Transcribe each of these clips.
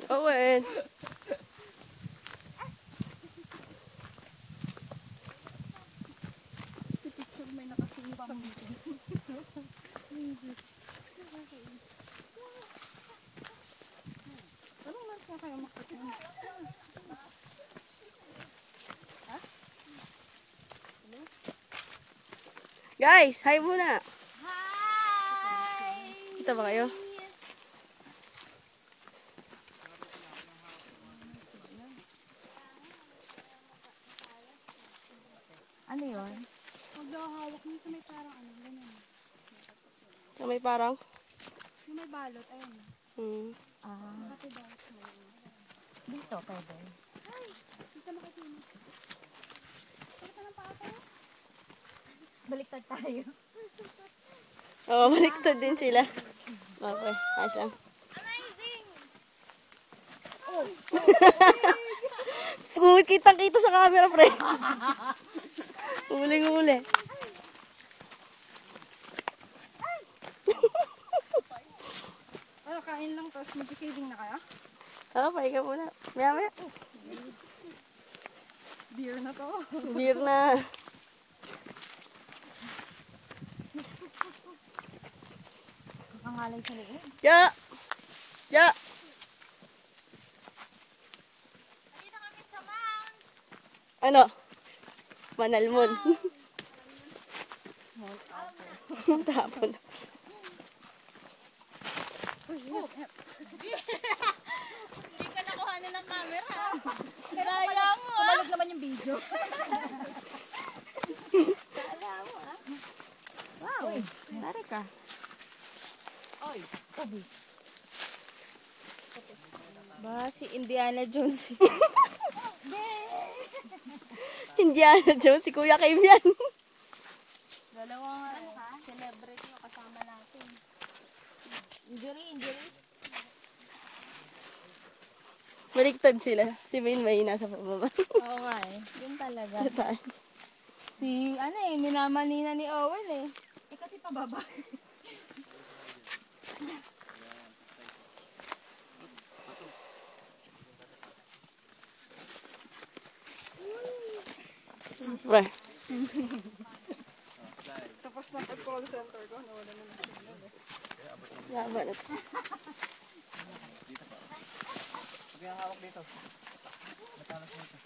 Owen. May nakasingpang dito. Ano man siya kayo makasing? Ha? Guys, hi muna. Hi! Kita ba kayo? Ano yun? Huwag daw hawak mo sa may parang ano, ganyan. So, may parang? Yung may balot, ayun. Pati daw. Dito, pwede. Ay! Isa makasinis. Sakit na ng paa tayo? Baliktad tayo. Oo, baliktad din sila. Okay, ayos lang. Amazing! Kitang-kita sa camera, pre. Uli. Ano, kain lang tapos mag-saving na kaya? Oo, pahinga muna. Maya. Beer na to. Beer na. Kakangalay sa liit. Ja! Dito kami sa Mount! Ano? Manalmon. Tapon. Hindi ka nakuhanan ng camera. Daya mo ah. Kumalag naman yung video. Wow! Tari ka. Oy. Ubi. Ba, si Indiana Jones. Indiana Jones, si Kuya Kim yan. Dalawang celebrity yung kasama natin. Injury. Baliktad sila. Si Maine may nasa pababa. Oo nga eh. Yun talaga. Si, minamanina ni Owen eh. Eh kasi pababa. Pre. Tapos na pag-call center ko, nawala na ng signal eh. Laba na. Okay, ang hawak dito. Matalas mo ito.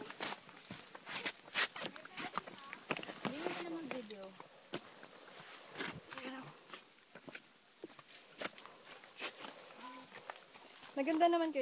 Hindi mo na mag-video. Maganda naman kayo.